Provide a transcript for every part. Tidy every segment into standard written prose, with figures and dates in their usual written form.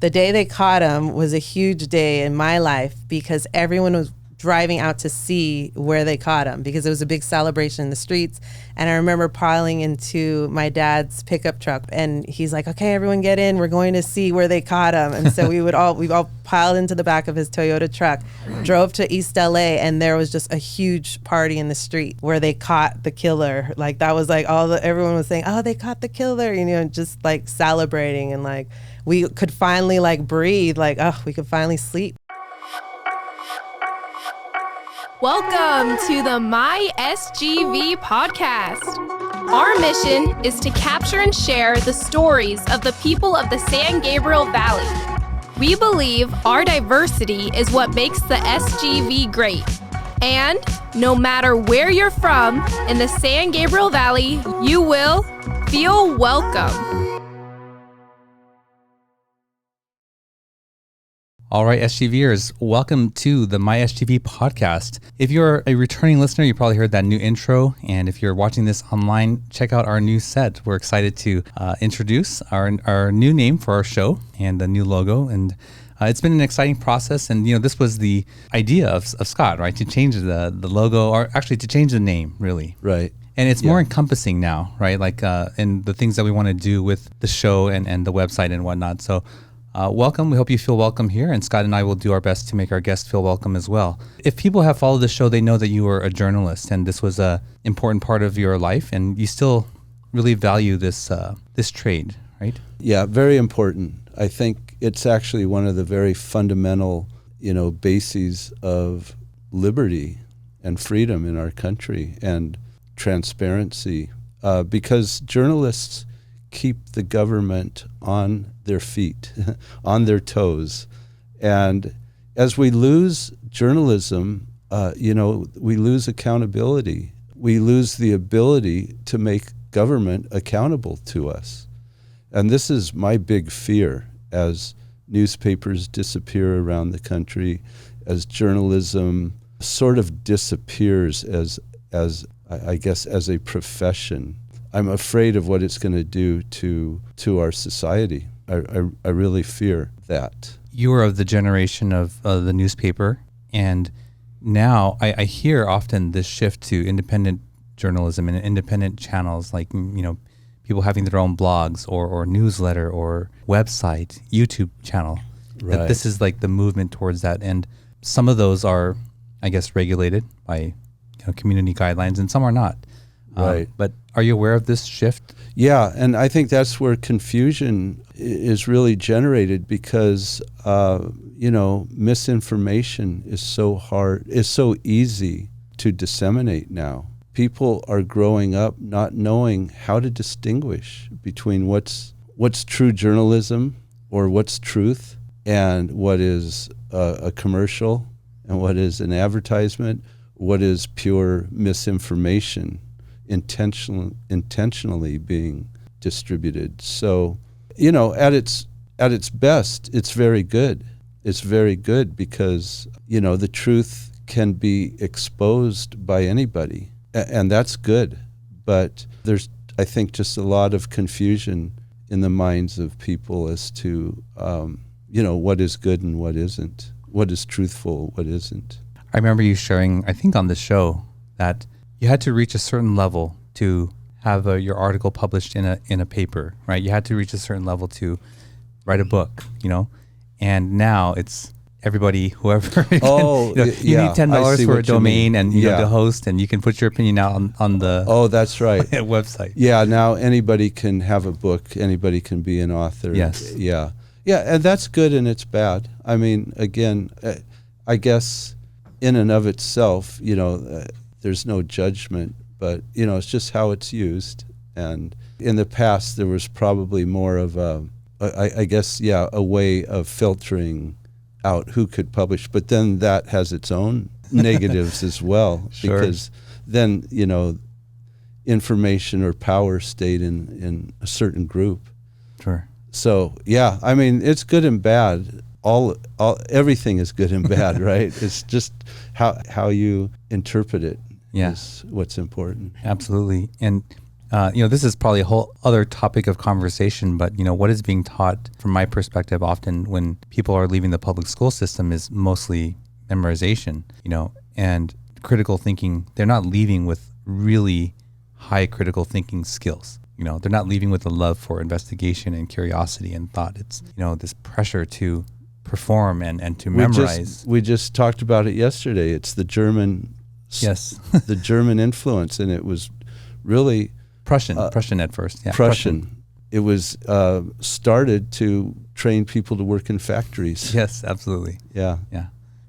The day they caught him was a huge day in my life because everyone was driving out to see where they caught him because it was a big celebration in the streets. And I remember piling into my dad's pickup truck and he's like, okay, everyone get in. We're going to see where they caught him. And so we all piled into the back of his Toyota truck, drove to East L.A. and there was just a huge party in the street where they caught the killer. Like that was like everyone was saying, oh, they caught the killer, just like celebrating and like we could finally like breathe, like, oh, we could finally sleep. Welcome to the My SGV podcast. Our mission is to capture and share the stories of the people of the San Gabriel Valley. We believe our diversity is what makes the SGV great. And no matter where you're from in the San Gabriel Valley, you will feel welcome. All right, SGVers, welcome to the My SGV podcast. If you're a returning listener, you probably heard that new intro. And if you're watching this online, check out our new set. We're excited to introduce our new name for our show and the new logo. And it's been an exciting process. And, this was the idea of Scott, right? To change the logo, or actually to change the name, really. Right. And it's more encompassing now, right? Like, and the things that we want to do with the show and the website and whatnot. So welcome. We hope you feel welcome here, and Scott and I will do our best to make our guests feel welcome as well. If people have followed the show, they know that you were a journalist, and this was an important part of your life, and you still really value this trade, right? Yeah, very important. I think it's actually one of the very fundamental, bases of liberty and freedom in our country and transparency, because journalists keep the government on their feet, on their toes. And as we lose journalism, we lose accountability. We lose the ability to make government accountable to us. And this is my big fear as newspapers disappear around the country, as journalism sort of disappears as a profession. I'm afraid of what it's going to do to our society. I really fear that. You were of the generation of the newspaper, and now I hear often this shift to independent journalism and independent channels, like people having their own blogs or newsletter or website, YouTube channel. Right. That this is like the movement towards that, and some of those are, I guess, regulated by community guidelines, and some are not. Right. But are you aware of this shift? Yeah, and I think that's where confusion is really generated because, misinformation is so easy to disseminate now. People are growing up not knowing how to distinguish between what's true journalism or what's truth and what is a commercial and what is an advertisement, what is pure misinformation. Intentionally being distributed. So, at its best, it's very good. It's very good because, the truth can be exposed by anybody, and that's good. But there's, I think, just a lot of confusion in the minds of people as to, what is good and what isn't, what is truthful, what isn't. I remember you sharing, I think on the show, that you had to reach a certain level to have your article published in a paper, right? You had to reach a certain level to write a book, and now it's everybody, whoever. You need $10 for a domain and the host, and you can put your opinion out on the that's right website. Yeah, now anybody can have a book, anybody can be an author. Yes. Yeah, and that's good and it's bad. I mean, again, I guess in and of itself, there's no judgment, but it's just how it's used. And in the past, there was probably more of a way of filtering out who could publish. But then that has its own negatives as well, Sure. because then information or power stayed in a certain group. Sure. So yeah, I mean, it's good and bad. Everything is good and bad, right? It's just how you interpret it is what's important. Absolutely. And This is probably a whole other topic of conversation, but, what is being taught from my perspective often when people are leaving the public school system is mostly memorization, and critical thinking. They're not leaving with really high critical thinking skills. They're not leaving with a love for investigation and curiosity and thought. It's, this pressure to perform and to memorize. We just talked about it yesterday. It's the German, yes, the German influence, and it was really Prussian at first. Yeah, Prussian. It was started to train people to work in factories. Yes, absolutely. Yeah.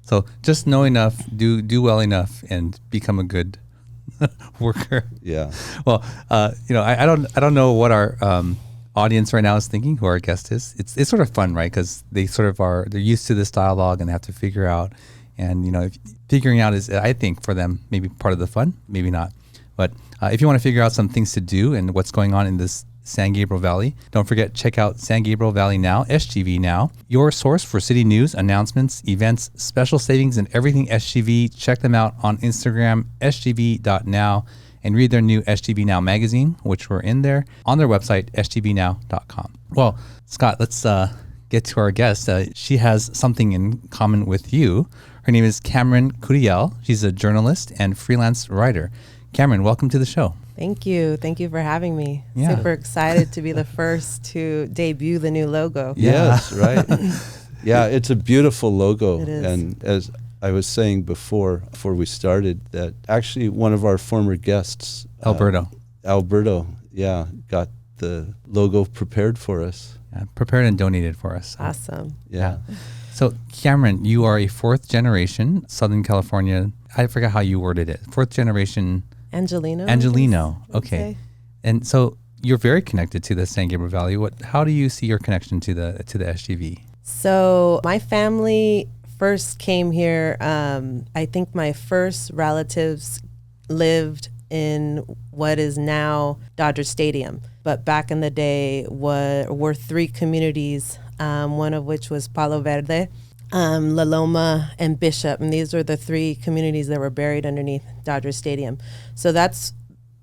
So just know enough, do well enough, and become a good worker. Yeah. Well, I don't know what our audience right now is thinking, who our guest is. It's sort of fun, right? Because they they're used to this dialogue and they have to figure out. And figuring out is, I think, for them maybe part of the fun, maybe not. But if you want to figure out some things to do and what's going on in this San Gabriel Valley, don't forget, check out San Gabriel Valley Now, SGV Now, your source for city news, announcements, events, special savings, and everything SGV. Check them out on Instagram, sgv.now, and read their new SGV Now magazine, which we're in there, on their website, sgvnow.com. Well, Scott, let's get to our guest. She has something in common with you. Her name is Kamren Curiel. She's a journalist and freelance writer. Kamren, welcome to the show. Thank you. Thank you for having me. Yeah. Super excited to be the first to debut the new logo. Yes, right. Yeah, it's a beautiful logo. It is. And as I was saying before we started, that actually one of our former guests, Alberto, got the logo prepared for us. Yeah, prepared and donated for us. Awesome. Yeah. So, Kamren, you are a fourth generation Southern California. I forgot how you worded it. Fourth generation Angeleno. Okay. And so you're very connected to the San Gabriel Valley. How do you see your connection to the SGV? So my family first came here. I think my first relatives lived in what is now Dodger Stadium, but back in the day were three communities. One of which was Palo Verde, La Loma, and Bishop. And these were the three communities that were buried underneath Dodger Stadium. So that's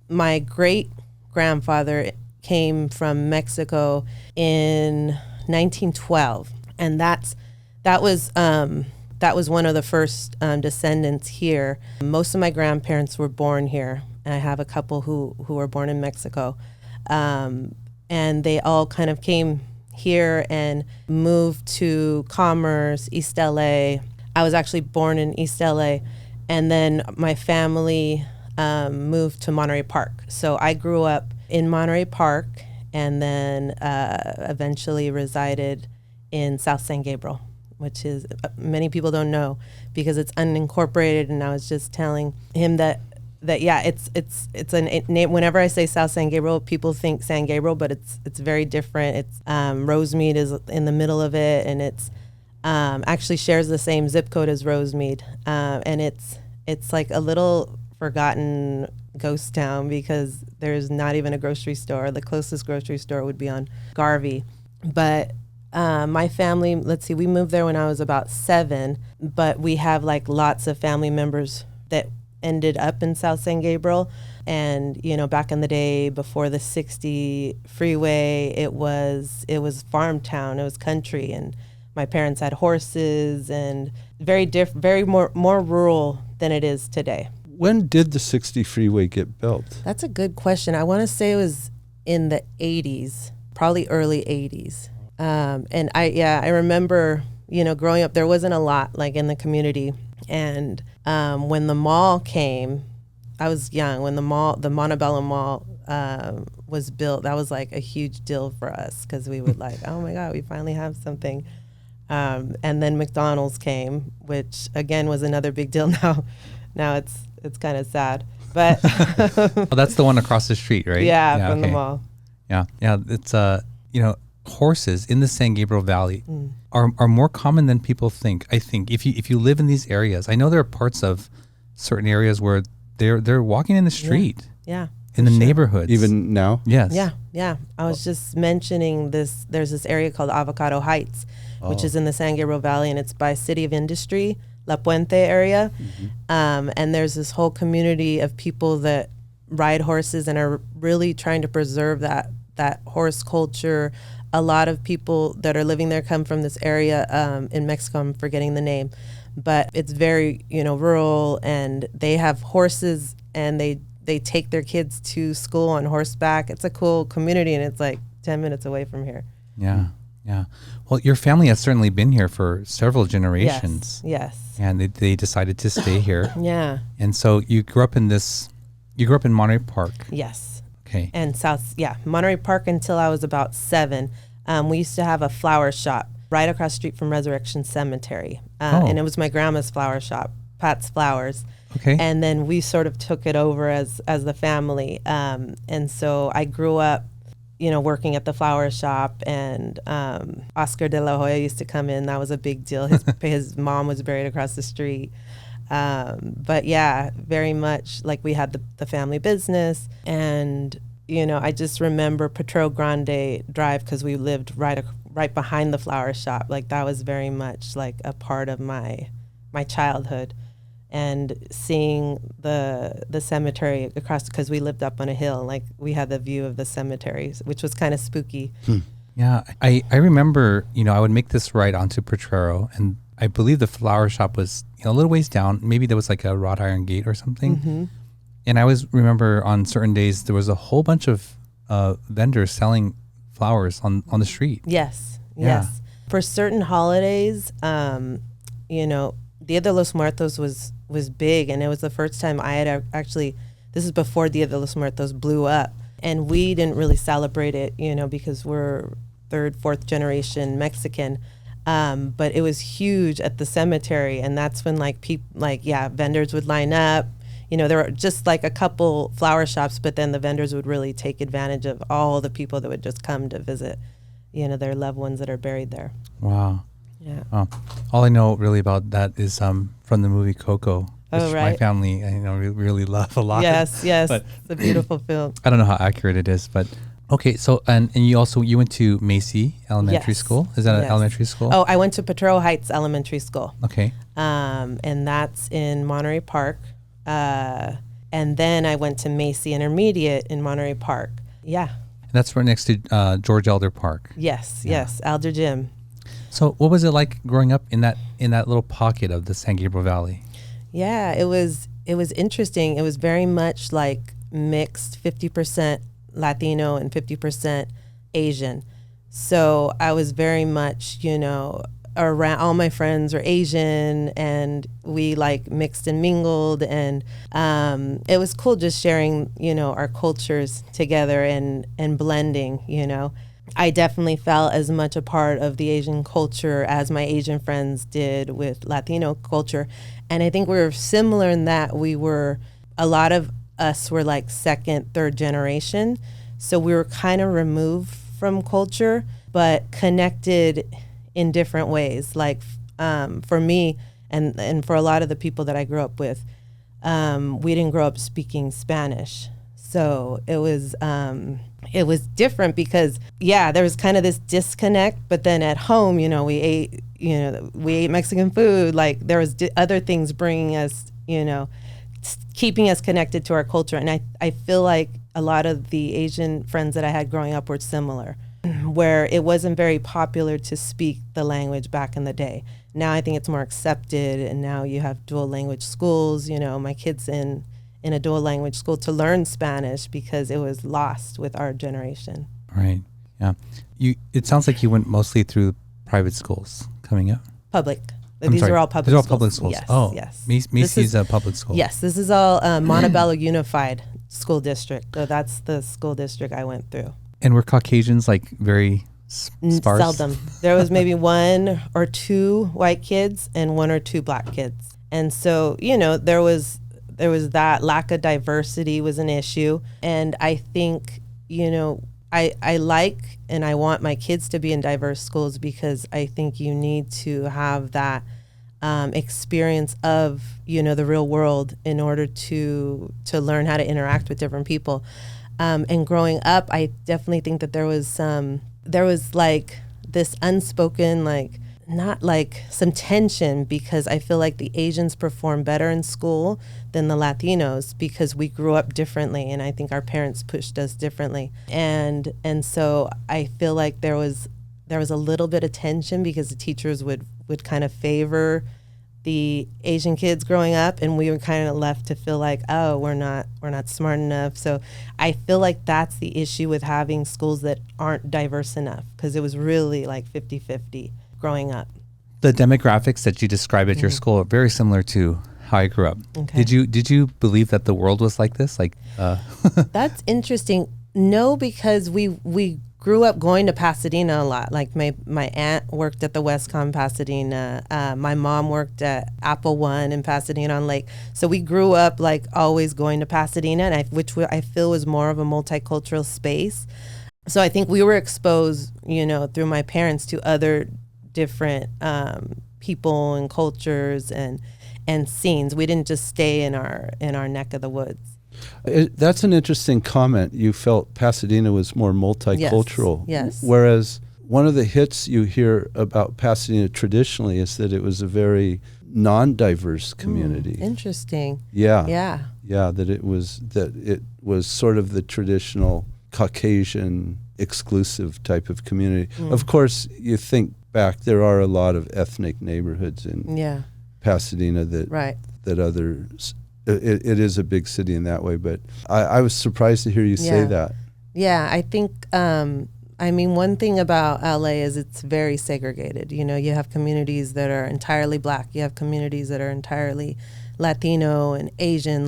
my great-grandfather came from Mexico in 1912. And that was one of the first descendants here. Most of my grandparents were born here. And I have a couple who were born in Mexico. And they all kind of came here and moved to Commerce, East L.A. I was actually born in East L.A. And then my family moved to Monterey Park. So I grew up in Monterey Park and then eventually resided in South San Gabriel, which is, many people don't know because it's unincorporated. And I was just telling him that it's a name. Whenever I say South San Gabriel, people think San Gabriel, but it's very different. It's Rosemead is in the middle of it, and it's actually shares the same zip code as Rosemead, and it's like a little forgotten ghost town because there's not even a grocery store. The closest grocery store would be on Garvey, but my family, we moved there when I was about 7, but we have like lots of family members that ended up in South San Gabriel. And, back in the day before the 60 freeway, it was farm town, it was country. And my parents had horses and very more rural than it is today. When did the 60 freeway get built? That's a good question. I want to say it was in the 80s, probably early 80s. And I remember, growing up, there wasn't a lot like in the community. And when the mall came, I was young. When the Montebello Mall was built, that was like a huge deal for us because we would like, oh my God, we finally have something. And then McDonald's came, which again was another big deal. Now it's kind of sad, but well, that's the one across the street, right? Yeah, from the mall. Yeah. It's horses in the San Gabriel Valley are more common than people think. I think if you live in these areas, I know there are parts of certain areas where they're walking in the street. Yeah. In the neighborhoods. Even now? Yes. Yeah. I was just mentioning this. There's this area called Avocado Heights, which is in the San Gabriel Valley, and it's by City of Industry, La Puente area. And there's this whole community of people that ride horses and are really trying to preserve that horse culture. A lot of people that are living there come from this area in Mexico. I'm forgetting the name, but it's very, rural, and they have horses, and they take their kids to school on horseback. It's a cool community, and it's like 10 minutes away from here. Yeah. Yeah. Well, your family has certainly been here for several generations. Yes. And they decided to stay here. Yeah. And so you grew up in Monterey Park. Yes. Okay. And Monterey Park until I was about 7. We used to have a flower shop right across the street from Resurrection Cemetery. And it was my grandma's flower shop, Pat's Flowers. Okay. And then we sort of took it over as the family. And so I grew up, working at the flower shop, and Oscar de la Hoya used to come in. That was a big deal. His mom was buried across the street. But yeah, very much like we had the family business. And, I just remember Potrero Grande Drive, because we lived right behind the flower shop. Like, that was very much like a part of my childhood. And seeing the cemetery across, because we lived up on a hill, like we had the view of the cemeteries, which was kind of spooky. Yeah, I remember, I would make this ride onto Potrero, and I believe the flower shop was a little ways down. Maybe there was like a wrought iron gate or something. Mm-hmm. And I always remember on certain days there was a whole bunch of vendors selling flowers on the street. Yes, Yeah. yes. For certain holidays, Dia de los Muertos was big, and it was the first time I had actually, this is before Dia de los Muertos blew up, and we didn't really celebrate it, because we're 3rd, 4th generation Mexican, but it was huge at the cemetery, and that's when vendors would line up. There were just like a couple flower shops, but then the vendors would really take advantage of all the people that would just come to visit, their loved ones that are buried there. Wow. Yeah. All I know really about that is from the movie Coco, which right. my family really love a lot. Yes, But it's a beautiful film. I don't know how accurate it is, but okay. So and you went to Macy Elementary Yes. School. Is that an Yes. elementary school? Oh, I went to Potrero Heights Elementary School. Okay. And that's in Monterey Park. And then I went to Macy Intermediate in Monterey Park. Yeah. And that's right next to George Elder Park. Yes, Elder Gym. So what was it like growing up in that little pocket of the San Gabriel Valley? Yeah, it was interesting. It was very much like mixed, 50% Latino and 50% Asian. So I was very much, around, all my friends were Asian, and we like mixed and mingled, and it was cool just sharing, our cultures together and blending, I definitely felt as much a part of the Asian culture as my Asian friends did with Latino culture. And I think we were similar in that a lot of us were like 2nd, 3rd generation. So we were kind of removed from culture, but connected in different ways. Like for me and for a lot of the people that I grew up with, we didn't grow up speaking Spanish. So it was different because, there was kind of this disconnect, but then at home, we ate Mexican food. Like there was other things bringing us, keeping us connected to our culture. And I feel like a lot of the Asian friends that I had growing up were similar, where it wasn't very popular to speak the language back in the day. Now I think it's more accepted, and now you have dual language schools. My kid's in a dual language school to learn Spanish because it was lost with our generation. Right. Yeah. It sounds like you went mostly through private schools coming up. Public. These are all public schools. These are all public schools. Yes, oh, yes. Macy's a public school. Yes, this is all Montebello Unified School District. So that's the school district I went through. And were Caucasians like very sparse? Seldom. There was maybe 1 or 2 white kids and 1 or 2 black kids. And so, there was that lack of diversity was an issue. And I think, I like and I want my kids to be in diverse schools because I think you need to have that experience of, the real world in order to learn how to interact with different people. And growing up, I definitely think that there was like this unspoken, like, not like some tension, because I feel like the Asians perform better in school than the Latinos because we grew up differently, and I think our parents pushed us differently. And so I feel like there was a little bit of tension because the teachers would kind of favor the Asian kids growing up, and we were kind of left to feel like, oh, we're not smart enough. So I feel like that's the issue with having schools that aren't diverse enough, because it was really like 50-50 growing up. The demographics that you describe at your school are very similar to how I grew up. Okay. Did you believe that the world was like this? That's interesting. No, because we grew up going to Pasadena a lot. Like my aunt worked at the Westcom Pasadena. My mom worked at Apple One in Pasadena on Lake. So we grew up like always going to Pasadena, and which I feel was more of a multicultural space. So I think we were exposed, through my parents to other different people and cultures and scenes. We didn't just stay in our neck of the woods. That's an interesting comment. You felt Pasadena was more multicultural. Yes. Whereas one of the hits you hear about Pasadena traditionally is that it was a very non-diverse community. Interesting. Yeah. Yeah. Yeah, that it was sort of the traditional Caucasian exclusive type of community. Of course, you think back, there are a lot of ethnic neighborhoods in Pasadena that others. It is a big city in that way, but I was surprised to hear you say that. Yeah, I think, one thing about L.A. is it's very segregated. You have communities that are entirely Black. You have communities that are entirely Latino and Asian.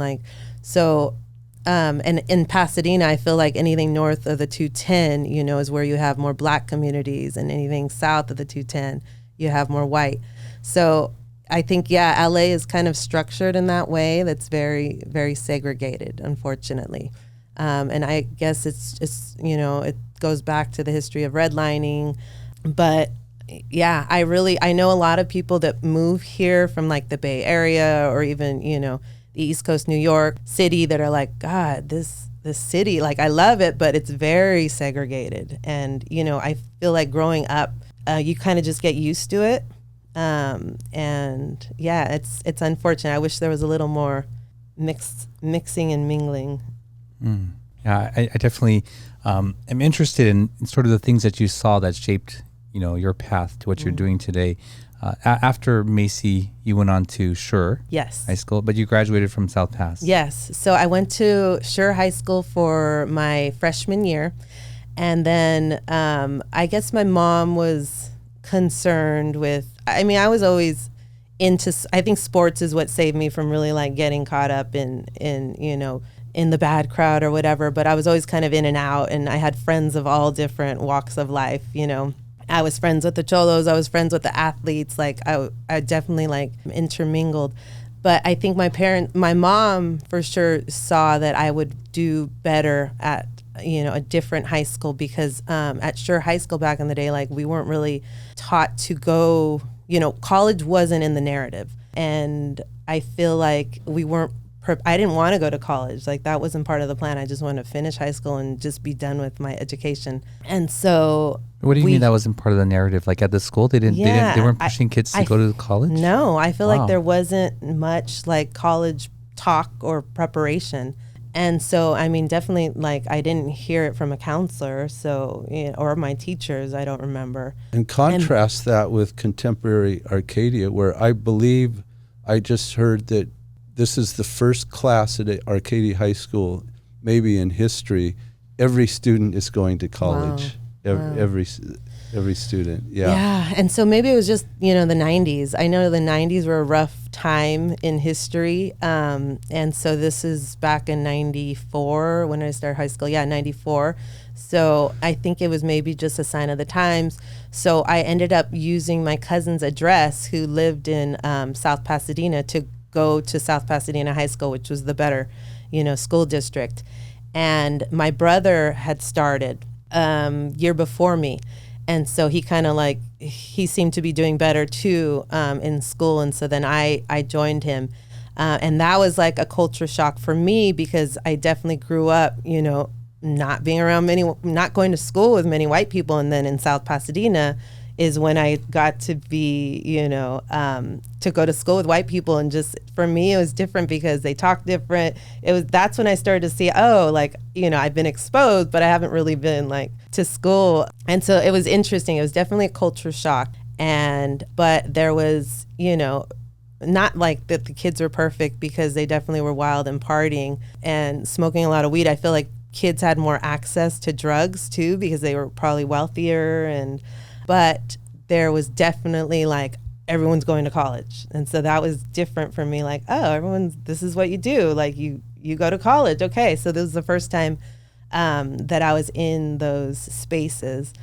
And in Pasadena, I feel like anything north of the 210, is where you have more Black communities, and anything south of the 210, you have more white. So I think, LA is kind of structured in that way that's very, very segregated, unfortunately. And I guess it's it goes back to the history of redlining. But I know a lot of people that move here from like the Bay Area or even, the East Coast, New York City, that are like, God, this city, like, I love it, but it's very segregated. And, I feel like growing up, you kind of just get used to it. It's unfortunate. I wish there was a little more mixing and mingling. Yeah, I definitely am interested in sort of the things that you saw that shaped, your path to what you're doing today. After Macy, you went on to Schurr High School, but you graduated from South Pas. Yes. So I went to Schurr High School for my freshman year. And then I guess my mom was concerned with, I was always into, I think sports is what saved me from really like getting caught up in the bad crowd or whatever. But I was always kind of in and out, and I had friends of all different walks of life, I was friends with the cholos, I was friends with the athletes, like I definitely like intermingled. But I think my mom for sure saw that I would do better at a different high school, because at Schurr High School back in the day, like, we weren't really taught to go, college wasn't in the narrative. And I feel like I didn't want to go to college. Like, that wasn't part of the plan. I just wanted to finish high school and just be done with my education. And so what do you mean that wasn't part of the narrative? Like, at the school, they weren't pushing kids to go to college? No, I feel like there wasn't much like college talk or preparation. And so, definitely, like, I didn't hear it from a counselor, so, or my teachers, I don't remember. And contrast that with contemporary Arcadia, where I believe I just heard that this is the first class at Arcadia High School, maybe in history, every student is going to college. Wow. Every student, Yeah, and so maybe it was just, the 90s. I know the 90s were a rough time in history, and so this is back in 94 when I started high school. 94. So I think it was maybe just a sign of the times. So I ended up using my cousin's address, who lived in South Pasadena, to go to South Pasadena High School, which was the better, school district. And my brother had started year before me. And so he kind of like, he seemed to be doing better too in school. And so then I joined him. And that was like a culture shock for me, because I definitely grew up, not being around not going to school with many white people. And then in South Pasadena, is when I got to be, to go to school with white people. And just for me, it was different because they talk different. That's when I started to see, I've been exposed, but I haven't really been like to school. And so it was interesting. It was definitely a culture shock. But there was, not like that the kids were perfect, because they definitely were wild and partying and smoking a lot of weed. I feel like kids had more access to drugs too, because they were probably wealthier, but there was definitely like everyone's going to college. And so that was different for me. Like, oh, this is what you do. Like you go to college. Okay. So this was the first time that I was in those spaces.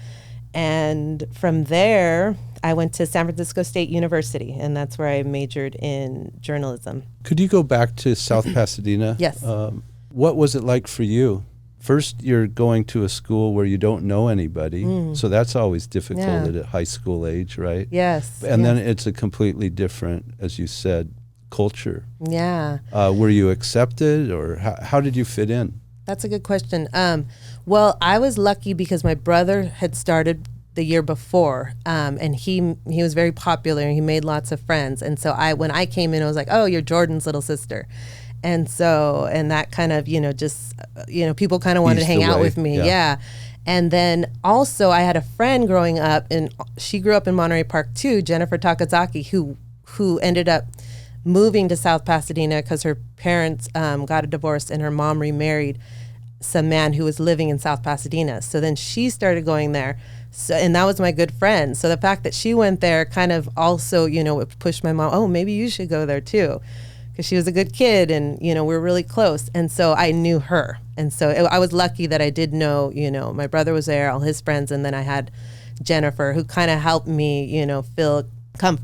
And from there, I went to San Francisco State University, and that's where I majored in journalism. Could you go back to South Pasadena? Yes. What was it like for you? First, you're going to a school where you don't know anybody, so that's always difficult at a high school age, right? Yes. And then it's a completely different, as you said, culture. Yeah. Were you accepted, or how did you fit in? That's a good question. Well, I was lucky because my brother had started the year before, and he was very popular, and he made lots of friends. And so when I came in, I was like, oh, you're Jordan's little sister. And that kind of, people kind of wanted to hang out with me. Yeah. And then also I had a friend growing up, and she grew up in Monterey Park too, Jennifer Takazaki, who ended up moving to South Pasadena because her parents got a divorce, and her mom remarried some man who was living in South Pasadena. So then she started going there. So, and that was my good friend. So the fact that she went there kind of also, it pushed my mom, oh, maybe you should go there too. Because she was a good kid, and, we were really close. And so I knew her. And so I was lucky that I did know, my brother was there, all his friends. And then I had Jennifer, who kind of helped me, feel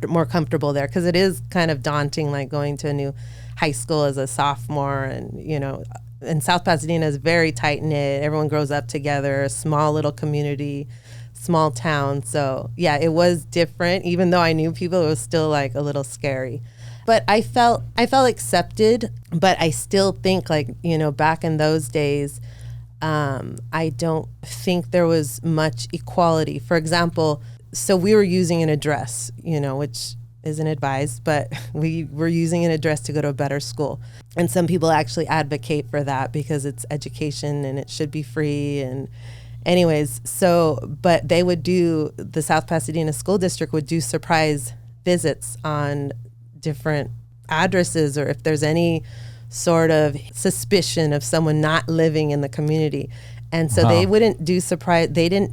more comfortable there. Because it is kind of daunting, like going to a new high school as a sophomore. And South Pasadena is very tight-knit. Everyone grows up together, a small little community, small town. So, yeah, it was different. Even though I knew people, it was still like a little scary. But I felt accepted, but I still think like, back in those days, I don't think there was much equality. For example, so we were using an address, which isn't advised, but we were using an address to go to a better school. And some people actually advocate for that because it's education and it should be free. And anyways, but they would the South Pasadena School District would do surprise visits on different addresses, or if there's any sort of suspicion of someone not living in the community. And so they wouldn't do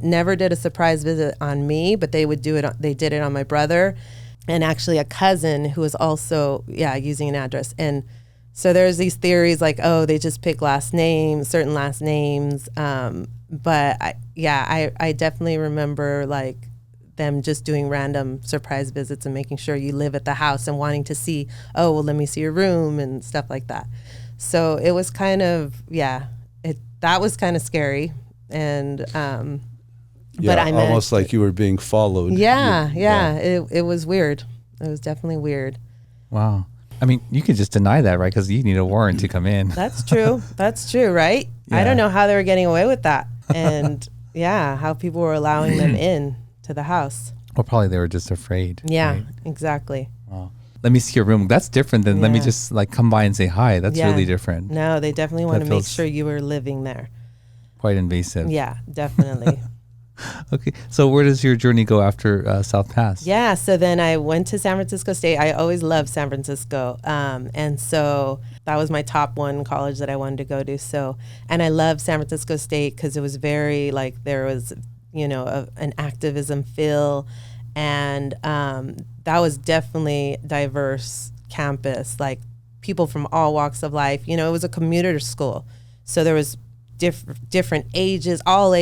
never did a surprise visit on me, but they did it on my brother and actually a cousin who was also, using an address. And so there's these theories like, oh, they just pick certain last names. But I definitely remember like them just doing random surprise visits and making sure you live at the house and wanting to see, oh, well, let me see your room and stuff like that. So it was kind of, that was kind of scary. And, but I almost like you were being followed. It was weird. It was definitely weird. Wow. I mean, you could just deny that, right? Because you need a warrant to come in. That's true. That's true, right? Yeah. I don't know how they were getting away with that. And how people were allowing them in to the house. Well, probably they were just afraid. Yeah, right? Exactly. Wow. Let me see your room. That's different than let me just like come by and say hi. That's really different. No, they definitely want to make sure you were living there. Quite invasive. Yeah, definitely. Okay. So where does your journey go after South Pass? Yeah. So then I went to San Francisco State. I always loved San Francisco. And so that was my top one college that I wanted to go to. So, and I loved San Francisco State because it was very like, there was, an activism feel. And that was definitely diverse campus, like people from all walks of life. It was a commuter school. So there was different ages, all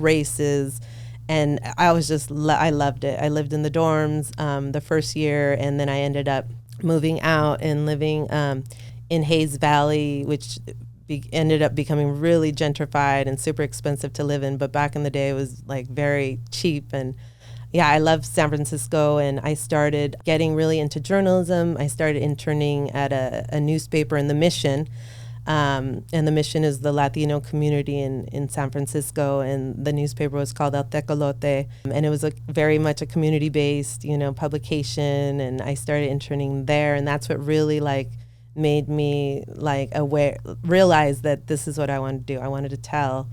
races. And I was I loved it. I lived in the dorms the first year, and then I ended up moving out and living in Hayes Valley, which ended up becoming really gentrified and super expensive to live in. But back in the day, it was like very cheap. And I loved San Francisco, and I started getting really into journalism. I started interning at a newspaper in the Mission. And the mission is the Latino community in San Francisco, and the newspaper was called El Tecolote, and it was very much a community-based, publication, and I started interning there, and that's what really made me realize that this is what I wanted to do. I wanted to tell,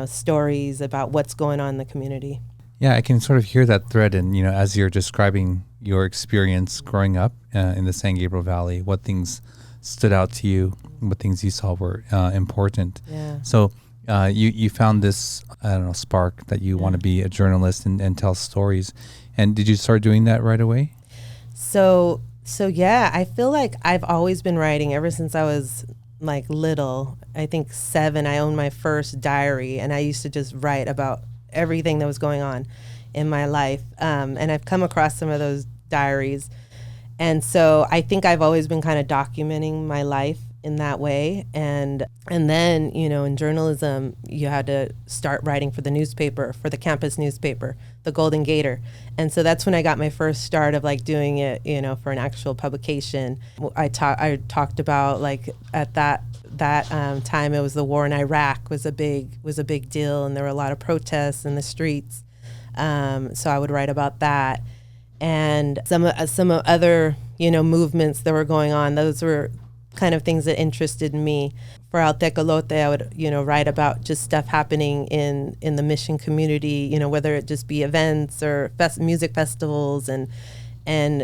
stories about what's going on in the community. Yeah, I can sort of hear that thread, and as you're describing your experience growing up in the San Gabriel Valley, what things stood out to you, what things you saw were important. Yeah. So you found this, spark that you want to be a journalist and tell stories. And did you start doing that right away? So yeah, I feel like I've always been writing ever since I was little. I think 7, I owned my first diary, and I used to just write about everything that was going on in my life. And I've come across some of those diaries. And so I think I've always been kind of documenting my life in that way. And then, in journalism, you had to start writing for the newspaper, for the campus newspaper, the Golden Gator. And so that's when I got my first start of doing it, for an actual publication. I talked about at that time, it was the war in Iraq was a big deal, and there were a lot of protests in the streets. So I would write about that. And some other, movements that were going on. Those were kind of things that interested me. For El Tecolote, I would, write about just stuff happening in the mission community, whether it just be events or music festivals. And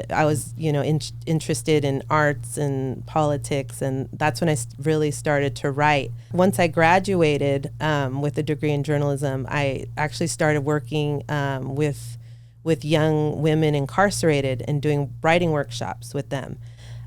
I was, interested in arts and politics. And that's when I really started to write. Once I graduated with a degree in journalism, I actually started working with young women incarcerated and doing writing workshops with them.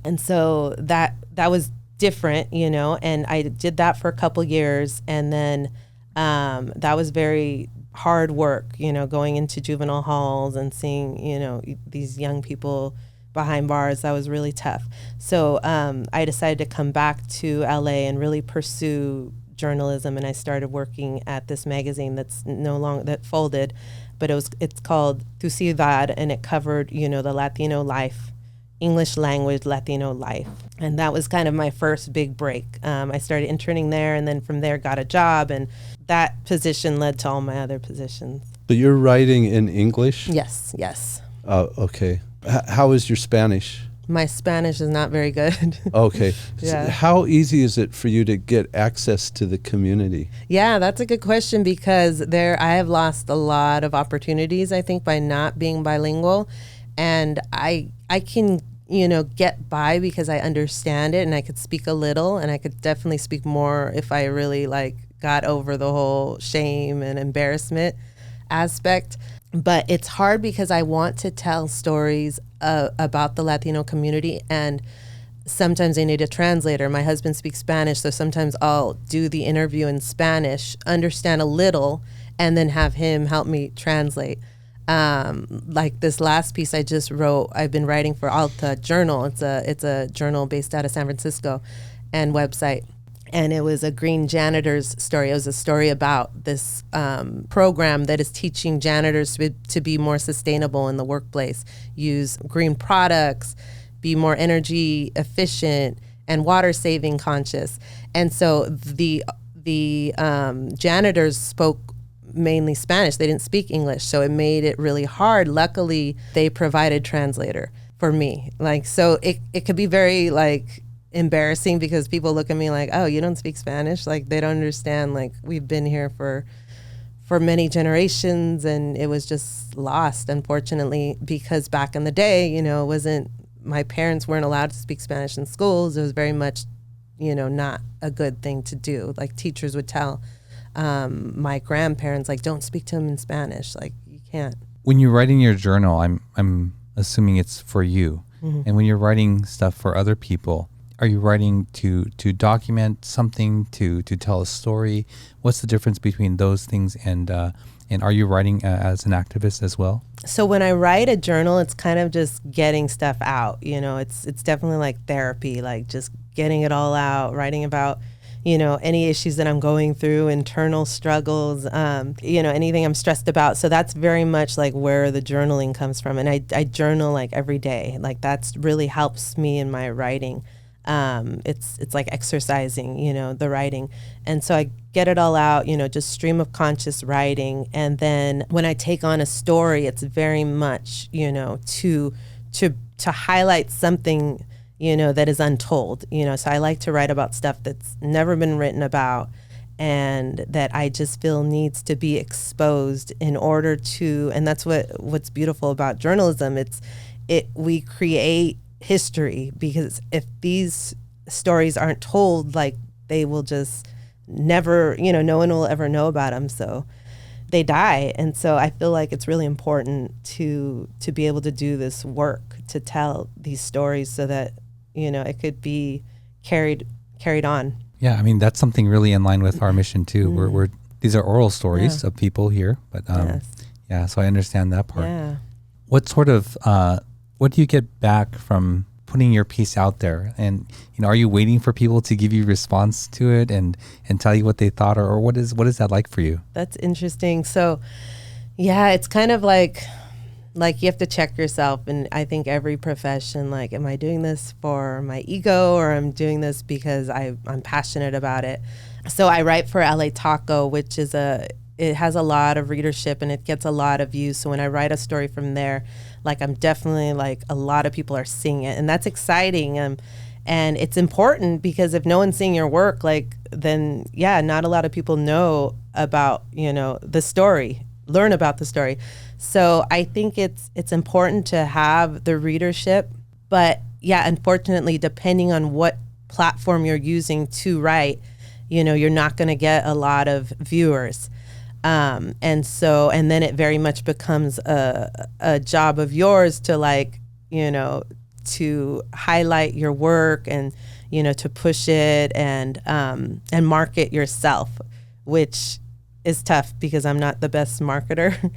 And so that was different, and I did that for a couple years. And then that was very hard work, going into juvenile halls and seeing, these young people behind bars. That was really tough. So I decided to come back to LA and really pursue journalism. And I started working at this magazine that's that folded, but it's called Tu Ciudad, and it covered, the Latino life, English language Latino life. And that was kind of my first big break. I started interning there, and then from there got a job, and that position led to all my other positions. So you're writing in English? Yes. Okay. How is your Spanish? My Spanish is not very good. Okay. Yeah. So how easy is it for you to get access to the community? Yeah, that's a good question, because I have lost a lot of opportunities, I think, by not being bilingual. And I can, get by because I understand it, and I could speak a little, and I could definitely speak more if I really got over the whole shame and embarrassment aspect. But it's hard because I want to tell stories about the Latino community, and sometimes I need a translator. My husband speaks Spanish, so sometimes I'll do the interview in Spanish, understand a little, and then have him help me translate. Like this last piece I just wrote, I've been writing for Alta Journal. It's a journal based out of San Francisco and website. And it was a green janitor's story. It was a story about this program that is teaching janitors to be more sustainable in the workplace, use green products, be more energy efficient and water saving conscious. And so the janitors spoke mainly Spanish. They didn't speak English, so it made it really hard. Luckily, they provided translator for me. So it could be very embarrassing because people look at me like, oh, you don't speak Spanish? They don't understand, we've been here for many generations, and it was just lost, unfortunately, because back in the day, it wasn't, my parents weren't allowed to speak Spanish in schools. It was very much, not a good thing to do. Teachers would tell my grandparents, don't speak to them in Spanish. You can't. When you're writing your journal, I'm assuming it's for you. Mm-hmm. And when you're writing stuff for other people, are you writing to document something, to tell a story? What's the difference between those things, and are you writing as an activist as well? So when I write a journal, it's kind of just getting stuff out. It's definitely like therapy, just getting it all out, writing about, any issues that I'm going through, internal struggles, anything I'm stressed about. So that's very much where the journaling comes from. And I journal every day. That's really helps me in my writing. It's like exercising, the writing. And so I get it all out, just stream of conscious writing. And then when I take on a story, it's very much, to highlight something, that is untold, so I like to write about stuff that's never been written about and that I just feel needs to be exposed in order to, and that's what's beautiful about journalism. We create history, because if these stories aren't told, like, they will just never, no one will ever know about them. So they die. And so I feel like it's really important to be able to do this work, to tell these stories so that, it could be carried on. Yeah, I mean, that's something really in line with our mission too. We're these are oral stories of people here, but yeah, so I understand that part. Yeah. What sort of what do you get back from putting your piece out there? And are you waiting for people to give you response to it and tell you what they thought, or what is that like for you? That's interesting. So, yeah, it's kind of like you have to check yourself. And I think every profession, like, am I doing this for my ego, or I'm doing this because I'm passionate about it? So I write for LA Taco, which is it has a lot of readership and it gets a lot of views. So when I write a story from there, like, I'm definitely, like, a lot of people are seeing it, and that's exciting. And it's important, because if no one's seeing your work, like, then not a lot of people know about, the story, learn about the story. So I think it's important to have the readership, but unfortunately, depending on what platform you're using to write, you're not going to get a lot of viewers. And then it very much becomes a job of yours to, like, to highlight your work and, to push it and market yourself, which is tough because I'm not the best marketer.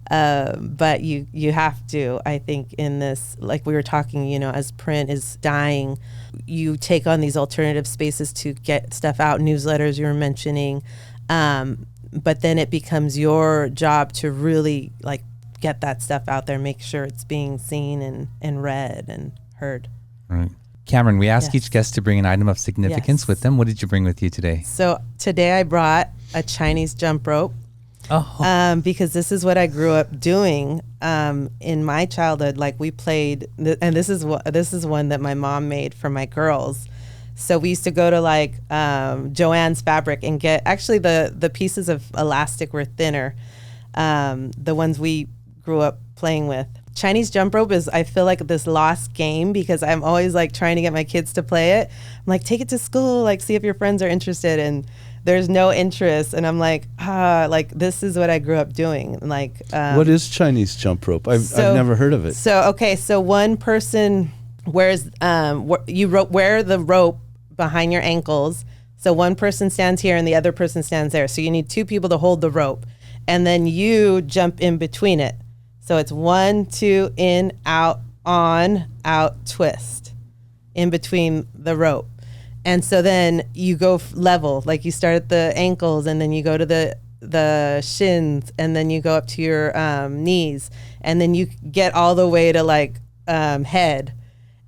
But you have to, I think, in this, like we were talking, as print is dying, you take on these alternative spaces to get stuff out, newsletters you were mentioning. But then it becomes your job to really, like, get that stuff out there, make sure it's being seen and read and heard. Right. Kamren, we ask each guest to bring an item of significance with them. What did you bring with you today? So today I brought a Chinese jump rope. Because this is what I grew up doing in my childhood. Like, we played, and this is one that my mom made for my girls. So we used to go to, like, Joann's Fabric and get, actually the pieces of elastic were thinner, the ones we grew up playing with. Chinese jump rope is, I feel like, this lost game, because I'm always, like, trying to get my kids to play it. I'm like, take it to school, like, see if your friends are interested, and there's no interest. And I'm like, like, this is what I grew up doing. Like, what is Chinese jump rope? I've never heard of it. So one person wears, wear the rope behind your ankles. So one person stands here and the other person stands there. So you need two people to hold the rope, and then you jump in between it. So it's 1, 2, in, out, on, out, twist in between the rope. And so then you go level, like, you start at the ankles, and then you go to the shins, and then you go up to your knees, and then you get all the way to, like, head.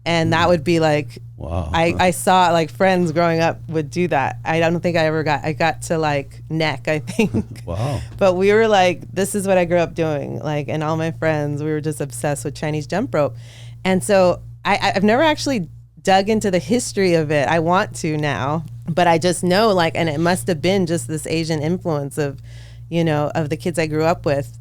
And that would be like, wow. I saw, like, friends growing up would do that. I don't think I got to, like, neck, I think. Wow. But we were like, this is what I grew up doing. Like, and all my friends, we were just obsessed with Chinese jump rope. And so I've never actually dug into the history of it. I want to now, but I just know, like, and it must have been just this Asian influence of, of the kids I grew up with.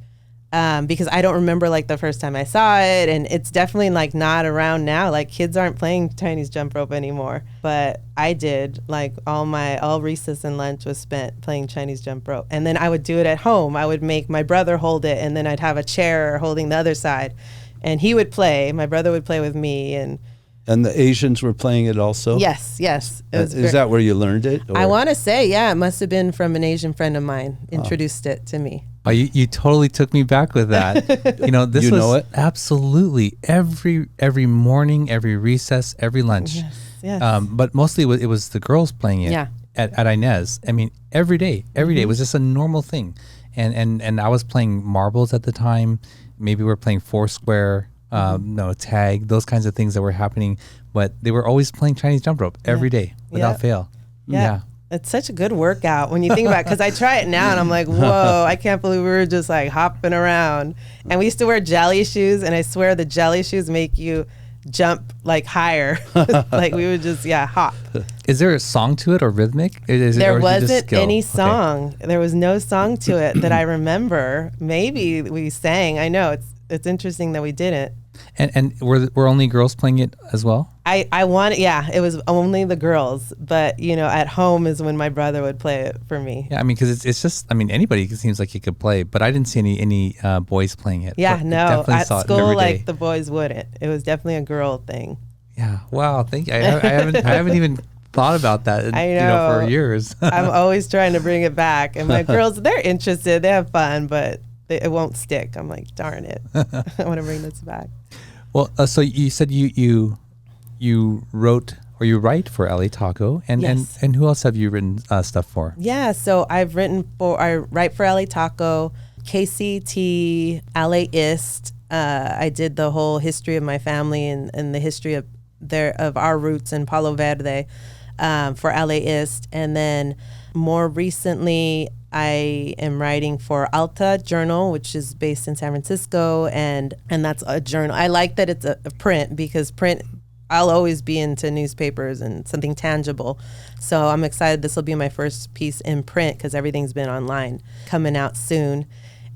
Because I don't remember, like, the first time I saw it, and it's definitely, like, not around now. Like, kids aren't playing Chinese jump rope anymore, but I did. Like, all recess and lunch was spent playing Chinese jump rope. And then I would do it at home. I would make my brother hold it, and then I'd have a chair holding the other side, and he would play. My brother would play with me, and the Asians were playing it also? Yes. Is that where you learned it? Or? I want to say, it must have been from an Asian friend of mine introduced it to me. Oh, you totally took me back with that. This was know it? Absolutely every morning, every recess, every lunch. Yes. But mostly it was the girls playing it at Inez. I mean, every day. It was just a normal thing. And I was playing marbles at the time. Maybe we were playing Foursquare. tag, those kinds of things that were happening. But they were always playing Chinese jump rope every day without fail. Yeah. It's such a good workout when you think about it, because I try it now and I'm like, whoa, I can't believe we were just like hopping around. And we used to wear jelly shoes, and I swear the jelly shoes make you jump like higher. Like we would just hop. Is there a song to it or rhythmic? There wasn't any song. Okay. There was no song to it that I remember. Maybe we sang. I know it's interesting that we didn't. And were only girls playing it as well? I wanted, it was only the girls, but at home is when my brother would play it for me. Yeah, I mean, because it's just, I mean, anybody seems like he could play, but I didn't see any boys playing it. Yeah, no, at school, like the boys wouldn't. It was definitely a girl thing. Yeah, wow, thank you. I haven't even thought about that. I know, for years. I'm always trying to bring it back, and my girls, they're interested, they have fun, but it won't stick. I'm like, darn it, I want to bring this back. Well, so you said you wrote or you write for LA Taco, and who else have you written stuff for? Yeah, so I write for LA Taco, KCET, LAist. I did the whole history of my family and the history of our roots in Palo Verde for LAist, and then more recently I am writing for Alta Journal, which is based in San Francisco, and that's a journal. I like that it's a print, because print, I'll always be into newspapers and something tangible. So I'm excited this will be my first piece in print, because everything's been online, coming out soon.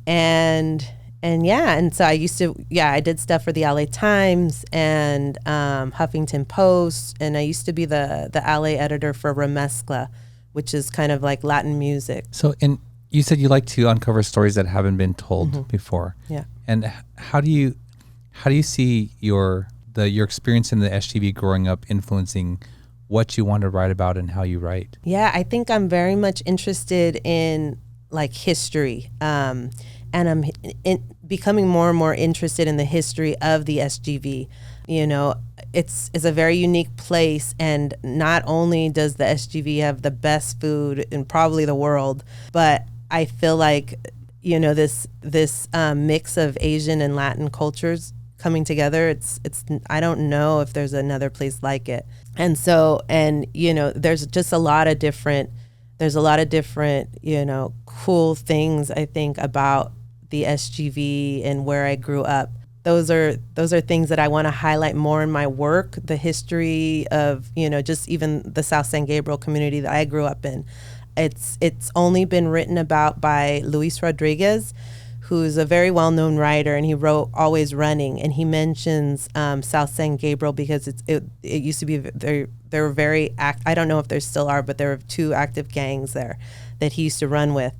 And so I did stuff for the L.A.Times and Huffington Post, and I used to be the LA editor for Remezcla, which is kind of like Latin music. So, and you said you like to uncover stories that haven't been told before. Yeah. And how do you see your experience in the SGV growing up influencing what you want to write about and how you write? Yeah, I think I'm very much interested in like history, and I'm becoming more and more interested in the history of the SGV. It's a very unique place, and not only does the SGV have the best food in probably the world, but I feel like this mix of Asian and Latin cultures coming together, it's I don't know if there's another place like it. And so, there's just a lot of different cool things I think about the SGV and where I grew up. Those are things that I want to highlight more in my work. The history of just even the South San Gabriel community that I grew up in. It's only been written about by Luis Rodriguez, who's a very well-known writer, and he wrote Always Running, and he mentions South San Gabriel because it used to be they were very I don't know if there still are, but there were 2 active gangs there that he used to run with,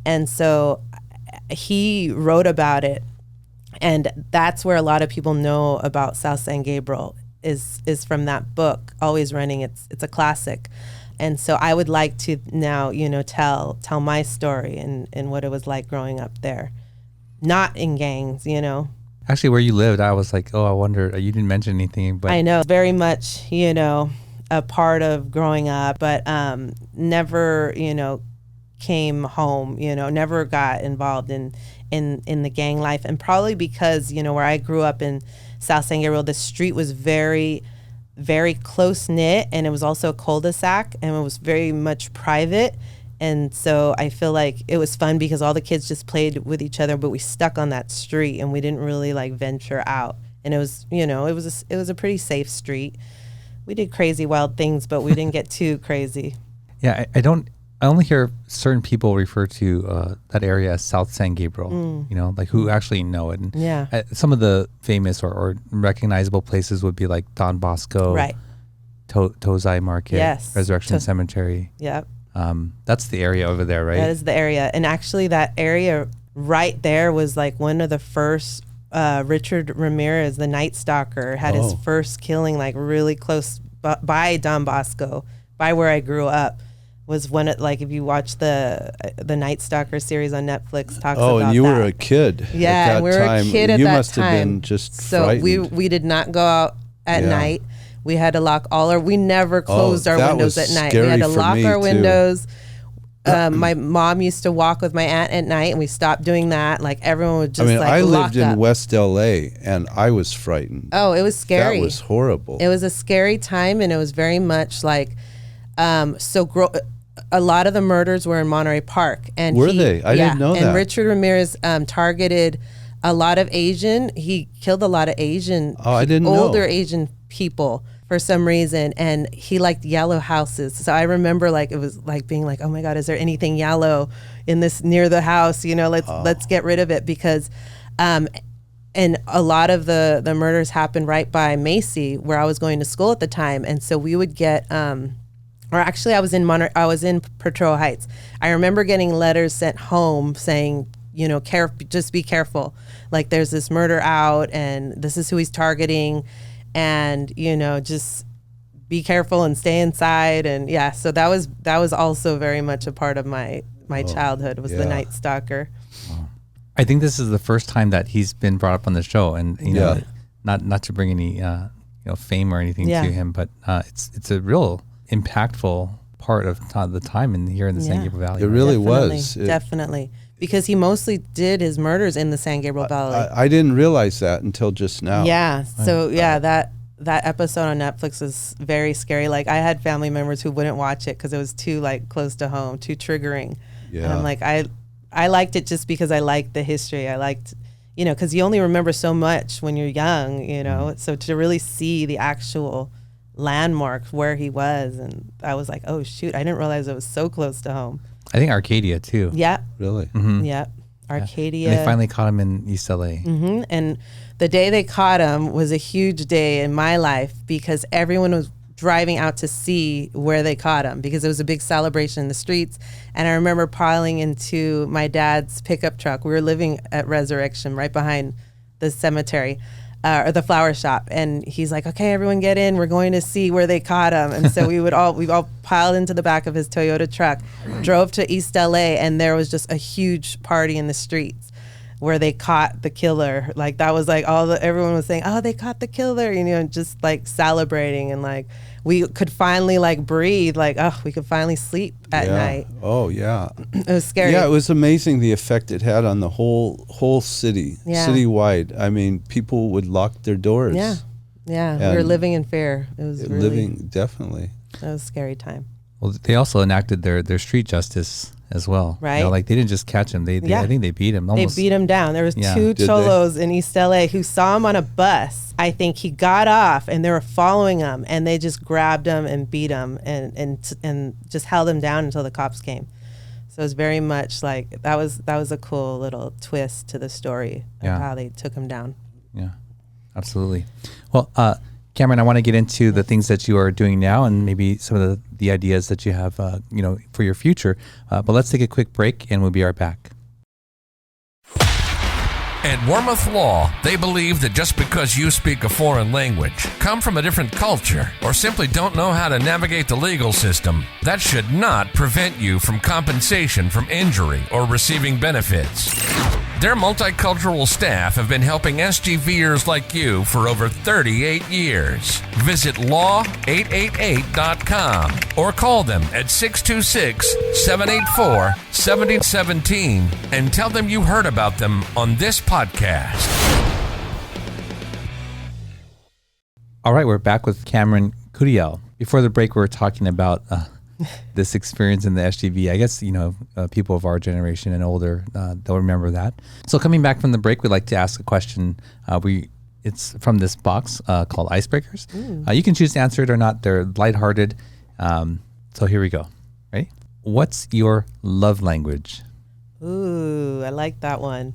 and so he wrote about it. And that's where a lot of people know about South San Gabriel is from that book, Always Running. It's a classic. And so I would like to now, tell my story and what it was like growing up there. Not in gangs, Actually, where you lived, I was like, oh, I wonder, you didn't mention anything. But I know, very much, a part of growing up, but never, came home, never got involved in the gang life. And probably because, where I grew up in South San Gabriel, the street was very, very close knit, and it was also a cul-de-sac, and it was very much private. And so I feel like it was fun because all the kids just played with each other, but we stuck on that street and we didn't really like venture out. And it was, it was a pretty safe street. We did crazy wild things, but we didn't get too crazy. Yeah, I only hear certain people refer to that area as South San Gabriel, like who actually know it. And some of the famous or recognizable places would be like Don Bosco, right? Tozai Market, yes. Resurrection Cemetery. Yep. That's the area over there, right? That is the area. And actually that area right there was like one of the first, Richard Ramirez, the Night Stalker, had his first killing like really close by Don Bosco, by where I grew up. Was one of, like, if you watch the Night Stalker series on Netflix, talks about that. Oh, and you were a kid. Yeah, at that we were time. A kid at you that time. You must have been just frightened. So we did not go out at night. We had to lock we never closed our windows at night. We had to lock our windows. My mom used to walk with my aunt at night, and we stopped doing that. Like everyone would just I locked lived in up. West L.A. and I was frightened. Oh, it was scary. That was horrible. It was a scary time, and it was very much like, a lot of the murders were in Monterey Park. And were they? I didn't know that. And Richard Ramirez targeted a lot of he killed a lot of Asian, I didn't know. older Asian people for some reason, and he liked yellow houses. So I remember it was like being like, oh my God, is there anything yellow in this near the house? Let's get rid of it, because and a lot of the murders happened right by Macy, where I was going to school at the time. And so we would get or actually I was in Potrero Heights. I remember getting letters sent home saying, just be careful. Like, there's this murder out, and this is who he's targeting, and just be careful and stay inside. And so that was also very much a part of my childhood, was the Night Stalker. I think this is the first time that he's been brought up on the show, and not to bring any fame or anything to him, but it's a real impactful part of the time here in the San Gabriel Valley. It really was. Definitely. Because he mostly did his murders in the San Gabriel Valley. I didn't realize that until just now. Yeah. So that episode on Netflix is very scary. Like, I had family members who wouldn't watch it because it was too close to home, too triggering. Yeah. And I'm like, I liked it just because I liked the history. I liked, because you only remember so much when you're young, So to really see the actual landmarks where he was, and I was like, oh shoot, I didn't realize it was so close to home. I think Arcadia too. Yeah. Really? Mm-hmm. Yeah. Arcadia. And they finally caught him in East L.A. Mm-hmm. And the day they caught him was a huge day in my life, because everyone was driving out to see where they caught him, because it was a big celebration in the streets. And I remember piling into my dad's pickup truck. We were living at Resurrection right behind the cemetery. Or the flower shop, and he's like, okay, everyone get in, we're going to see where they caught him. And so we all piled into the back of his Toyota truck, drove to East L.A., and there was just a huge party in the streets where they caught the killer. Like, that was like everyone was saying, oh, they caught the killer, and just celebrating, and we could finally breathe, we could finally sleep at night. Oh yeah. It was scary. Yeah, it was amazing the effect it had on the whole city, citywide. I mean, people would lock their doors. Yeah. We were living in fear. It was definitely. It was a scary time. Well, they also enacted their street justice as well. Right. They didn't just catch him. They I think they beat him. They beat him down. There was two cholos in East L.A. who saw him on a bus. I think he got off, and they were following him, and they just grabbed him and beat him and just held him down until the cops came. So it was very much that was a cool little twist to the story of how they took him down. Yeah, absolutely. Well, Kamren, I want to get into the things that you are doing now, and maybe some of the ideas that you have, for your future. But let's take a quick break, and we'll be right back. At Warmouth Law, they believe that just because you speak a foreign language, come from a different culture, or simply don't know how to navigate the legal system, that should not prevent you from compensation from injury or receiving benefits. Their multicultural staff have been helping SGVers like you for over 38 years. Visit law888.com or call them at 626-784-7017 and tell them you heard about them on this podcast. All right, we're back with Kamren Curiel. Before the break, we were talking about this experience in the SGV. I guess, people of our generation and older, they'll remember that. So coming back from the break, we'd like to ask a question. It's from this box called Icebreakers. You can choose to answer it or not. They're lighthearted. So here we go. Ready? What's your love language? Ooh, I like that one.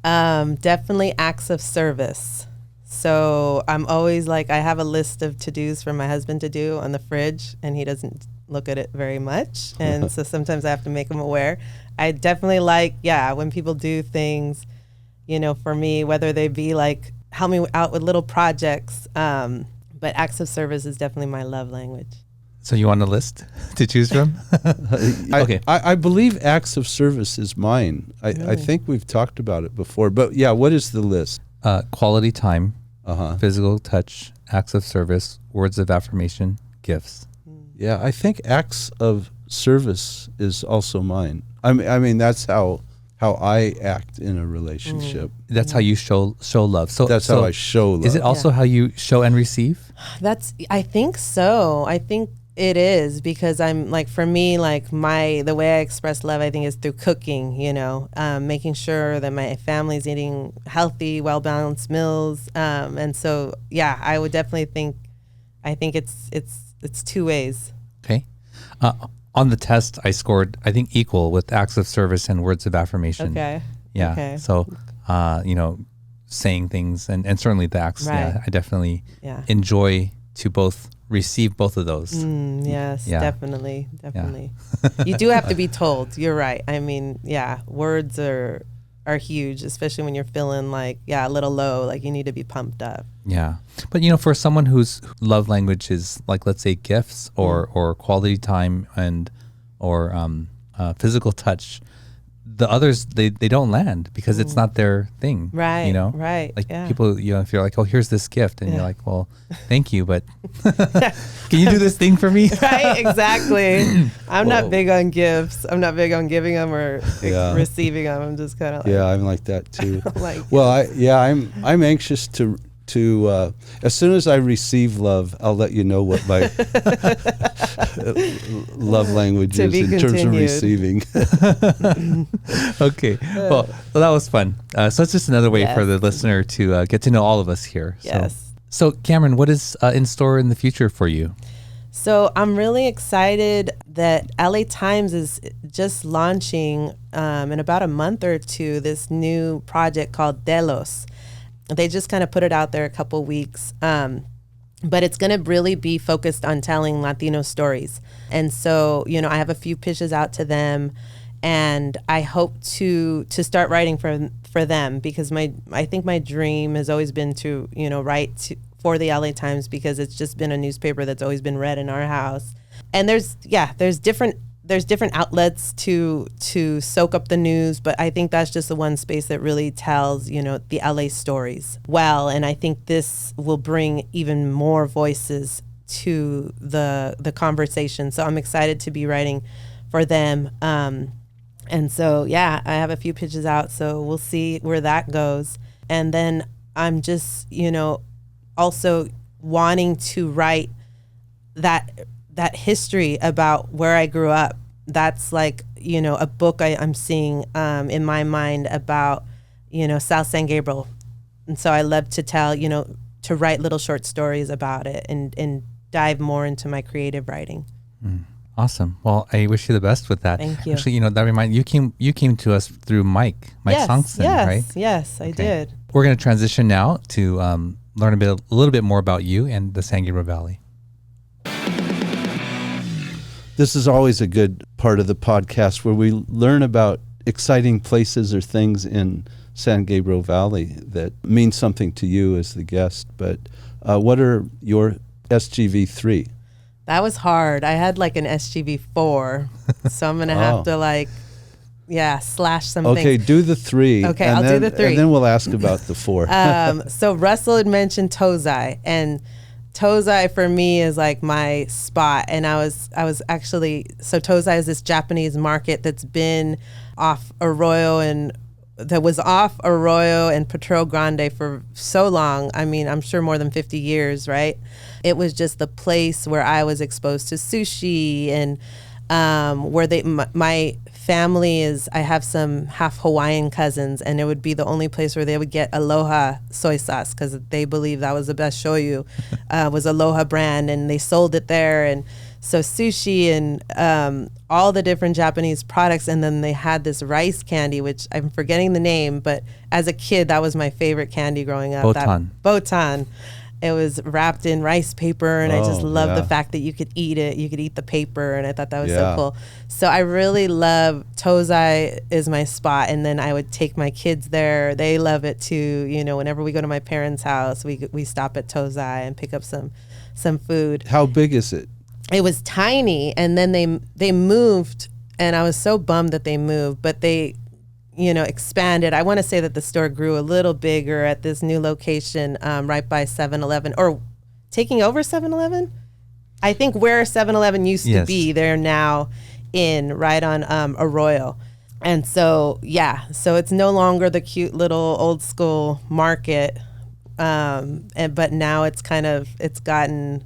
Definitely acts of service. So I'm always I have a list of to-dos for my husband to do on the fridge, and he doesn't look at it very much. And so sometimes I have to make him aware. I definitely when people do things, for me, whether they be help me out with little projects. But acts of service is definitely my love language. So you want a list to choose from? Okay. I believe acts of service is mine. I think we've talked about it before, but what is the list? Quality time, physical touch, acts of service, words of affirmation, gifts. Yeah, I think acts of service is also mine. I mean that's how I act in a relationship. That's how you show love. So that's how I show love. Is it also how you show and receive? I think so. I think it is, because I'm like, for me, like the way I express love, I think, is through cooking, making sure that my family's eating healthy, well-balanced meals. And so, yeah, I would definitely think, I think it's two ways. Okay. On the test, I scored, I think, equal with acts of service and words of affirmation. Okay. Yeah. Okay. So, saying things and certainly the acts. Right. Yeah, I definitely enjoy to both receive both of those. Yes, Yeah. definitely. You do have to be told. You're right. I mean, words are huge, especially when you're feeling like, a little low, like you need to be pumped up. Yeah. But, for someone whose love language is like, let's say, gifts or quality time or physical touch, the others, they don't land because it's not their thing. Right. Right. Like people, if you're like, oh, here's this gift. And you're like, well, thank you, but can you do this thing for me? Right. Exactly. I'm not big on gifts. I'm not big on giving them or receiving them. I'm just kind of like. Yeah, I'm like that too. I'm anxious to as soon as I receive love, I'll let you know what my love language is in terms of receiving. Okay. Well, that was fun. So it's just another way for the listener to get to know all of us here. Yes. So Kamren, what is in store in the future for you? So I'm really excited that L.A.Times is just launching in about a month or two this new project called Dyalla. They just kind of put it out there a couple weeks, but it's going to really be focused on telling Latino stories. And so, I have a few pitches out to them, and I hope to start writing for them, because I think my dream has always been to, write for the L.A.Times, because it's just been a newspaper that's always been read in our house. And there's different outlets to soak up the news, but I think that's just the one space that really tells, the LA stories well. And I think this will bring even more voices to the conversation. So I'm excited to be writing for them. And so, I have a few pitches out, so we'll see where that goes. And then I'm just, also wanting to write that history about where I grew up. That's like, a book I'm seeing in my mind about, South San Gabriel. And so I love to tell, to write little short stories about it and dive more into my creative writing. Awesome. Well, I wish you the best with that. Thank you. Actually, that reminds you came to us through Mike Songson, right? Yes, I did. We're going to transition now to learn a little bit more about you and the San Gabriel Valley. This is always a good part of the podcast where we learn about exciting places or things in San Gabriel Valley that mean something to you as the guest. But what are your SGV 3? That was hard. I had like an SGV 4, so I'm going to have to slash some things. Okay, do the 3. Okay, I'll do the 3. And then we'll ask about the 4. So Russell had mentioned Tozai, and Tozai for me is like my spot. And I was actually, so Tozai is this Japanese market that's been off Arroyo and Potrero Grande for so long. I mean, I'm sure more than 50 years, right? It was just the place where I was exposed to sushi, and where my family is, I have some half Hawaiian cousins, and it would be the only place where they would get Aloha soy sauce, because they believe that was the best shoyu, was Aloha brand, and they sold it there. And so sushi and all the different Japanese products. And then they had this rice candy, which I'm forgetting the name, but as a kid, that was my favorite candy growing up. Botan. It was wrapped in rice paper, and I just loved the fact that you could eat it. You could eat the paper, and I thought that was so cool. So I really love Tozai is my spot, and then I would take my kids there. They love it too. Whenever we go to my parents' house, we stop at Tozai and pick up some food. How big is it? It was tiny, and then they moved, and I was so bummed that they moved, but they expanded. I want to say that the store grew a little bigger at this new location right by 7-Eleven, or taking over 7-Eleven. I think where 7-Eleven used to be, they're now inn right on Arroyo. And so, so it's no longer the cute little old school market. But now it's gotten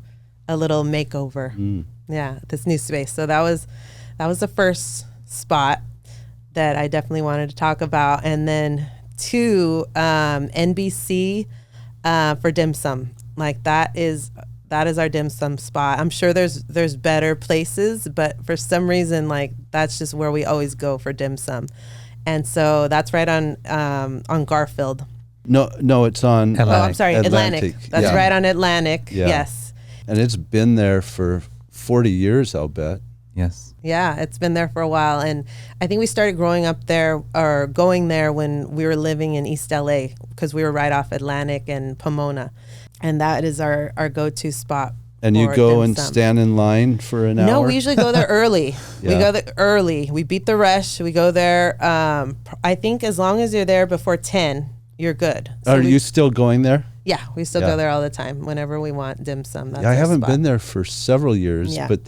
a little makeover. Yeah, this new space. So that was the first spot that I definitely wanted to talk about. And then 2, NBC for dim sum. Like that is our dim sum spot. I'm sure there's better places, but for some reason, like that's just where we always go for dim sum. And so that's right on Garfield. No, it's on Atlantic. Oh, I'm sorry, Atlantic. That's right on Atlantic. Yeah. Yes. And it's been there for 40 years, I'll bet. Yes. Yeah, it's been there for a while. And I think we started growing up there or going there when we were living in East L.A. because we were right off Atlantic and Pomona. And that is our go-to spot. And you go and stand in line for an hour? No, we usually go there early. We go there early. We beat the rush. We go there, I think as long as you're there before 10, you're good. So Are you still going there? Yeah, we still go there all the time whenever we want dim sum. That's I haven't spot. been there for several years, but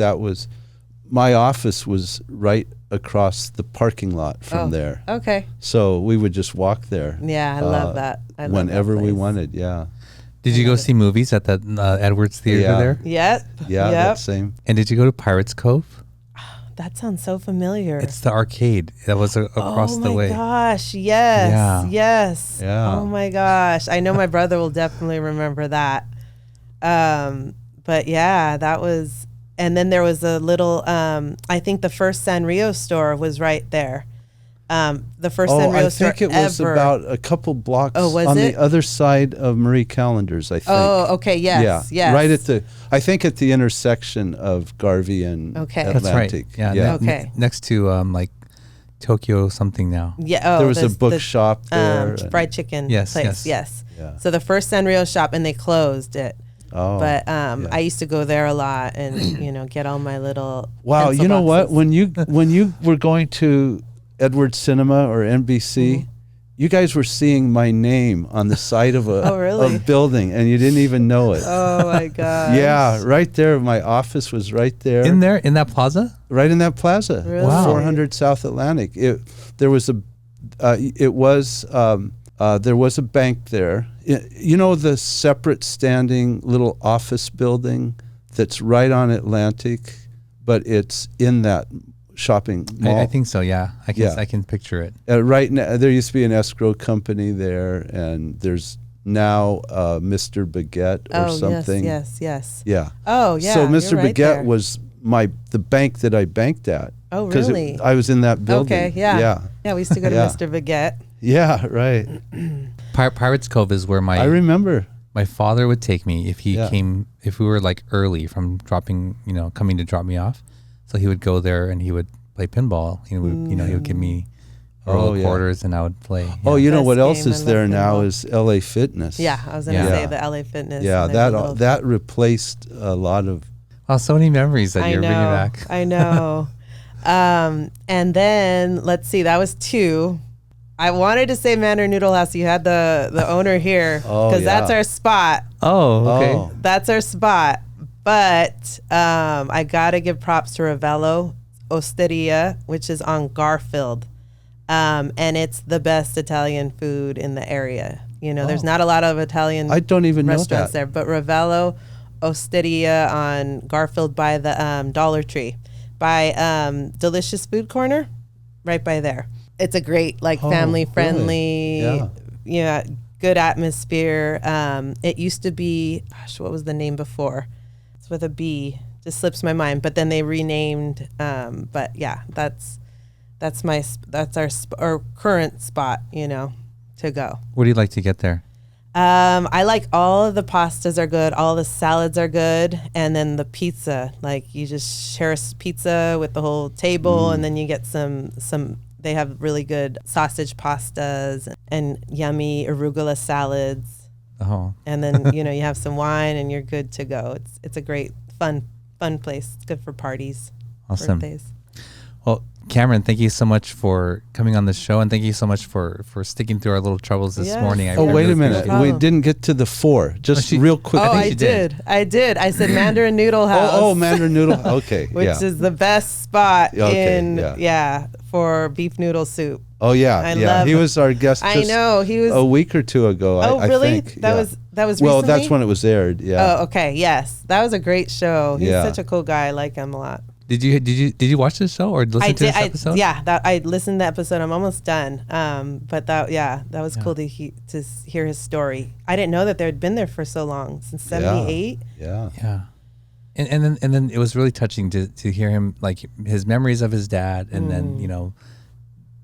my office was right across the parking lot from there. Okay. So we would just walk there. Yeah, I love that. Whenever we wanted, yeah. Did you go see movies at the Edwards Theater there? Yep. Yeah, that same. And did you go to Pirates Cove? That sounds so familiar. It's the arcade that was across the way. Oh my gosh, yes, Yeah. yes. Yeah. Oh my gosh, I know my brother will definitely remember that. But yeah, that was, and then there was a little, I think the first Sanrio store was right there. The first Sanrio store I think it was ever. about a couple blocks was on it? the other side of Marie Callender's, I think. Oh, okay, yes, yes. Right at the intersection of Garvey and Atlantic. That's right. Yeah. Okay. Next to like Tokyo something now. Yeah. Oh, there was a bookshop there. Fried chicken Yes, place. yes. Yeah. So the first Sanrio shop, and they closed it. Oh, But I used to go there a lot and get all my little wow, pencil you know boxes. what? When you were going to Edward Cinema or NBC, you guys were seeing my name on the side of a building, and you didn't even know it. Oh my god! Yeah, right there. My office was right there. In that plaza? Right in that plaza. Really? Wow. 400 South Atlantic. There was a bank there. You know the separate standing little office building that's right on Atlantic, but it's in that shopping mall. I think so, yeah. I can picture it. Right now, there used to be an escrow company there, and there's now Mr. Baguette or something. Yes. Yeah. Oh, yeah. So Mr. you're right Baguette there. was the bank that I banked at. Oh, really? I was in that building. Okay, yeah. Yeah, we used to go to Mr. Baguette. Yeah, right. Pirates Cove is where I remember. my father would take me if he came, if we were like early from coming to drop me off. So he would go there and he would play pinball. He would give me quarters and I would play. Yeah. Oh, you know Best what else game. is I there love now pinball. is L.A. Fitness. Yeah, I was going to say the LA Fitness. Yeah, and there's a little- that replaced a lot of. Oh, so many memories that I you're know, bringing back. I know. And then let's see, that was 2. I wanted to say Manor Noodle House. You had the owner here because that's our spot. Oh, okay. Oh. That's our spot. But I gotta give props to Ravello Osteria, which is on Garfield, and it's the best Italian food in the area. There's not a lot of Italian. I don't even know restaurants that. there, but Ravello Osteria on Garfield by the Dollar Tree, by Delicious Food Corner, right by there. It's a great family friendly, really? good atmosphere. It used to be, what was the name before? It's with a B. Just slips my mind. But then they renamed. But yeah, that's our current spot. To go. What do you like to get there? I like all of the pastas are good. All the salads are good. And then the pizza, you just share a pizza with the whole table, and then you get some. They have really good sausage pastas and yummy arugula salads. Oh. And then you have some wine and you're good to go. It's a great fun place. It's good for parties. Awesome. Birthdays. Well, Kamren, thank you so much for coming on the show, and thank you so much for sticking through our little troubles this morning. Wait a minute. We didn't get to the 4. Just real quick. I did. I said Mandarin Noodle House. Oh, Mandarin Noodle. Okay. Which is the best spot for beef noodle soup. Oh, yeah. He was our guest I know. He was a week or two ago. Oh, really? I think. That was recently? Well, that's when it was aired. Yeah. Oh, okay. Yes. That was a great show. He's such a cool guy. I like him a lot. Did you watch this show or listen to this episode? I listened to the episode. I'm almost done. But that was cool to hear his story. I didn't know that they had been there for so long, since 78. Yeah. And then it was really touching to hear him, like his memories of his dad, and then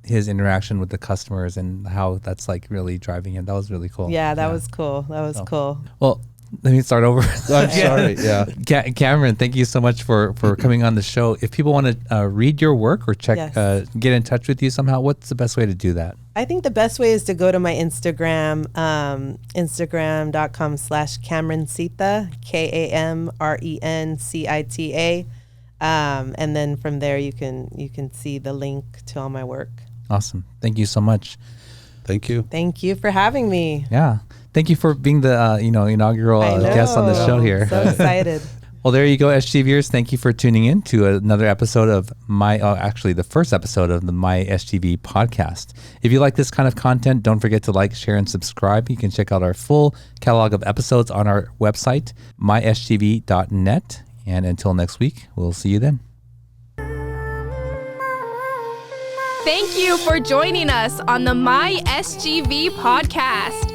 his interaction with the customers and how that's like really driving him. That was really cool. Yeah, that was cool. Cool. Well, let me start over. I'm sorry. Yeah. Kamren, thank you so much for coming on the show. If people want to read your work or check, get in touch with you somehow, what's the best way to do that? I think the best way is to go to my Instagram, Instagram.com/KamrenCita, KamrenCita. And then from there you can see the link to all my work. Awesome. Thank you so much. Thank you. Thank you for having me. Yeah. Thank you for being the inaugural guest on the show here. So excited. Well, there you go, SGVers. Thank you for tuning in to another episode of the first episode of the My SGV podcast. If you like this kind of content, don't forget to like, share, and subscribe. You can check out our full catalog of episodes on our website, mysgv.net. And until next week, we'll see you then. Thank you for joining us on the My SGV podcast.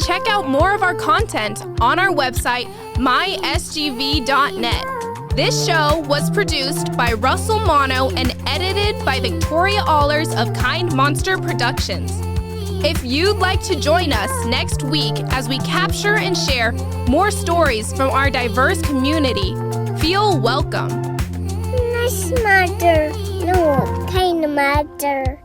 Check out more of our content on our website, mysgv.net. This show was produced by Russell Mono and edited by Victoria Allers of Kind Monster Productions. If you'd like to join us next week as we capture and share more stories from our diverse community, feel welcome. Nice matter. No, kind of matter.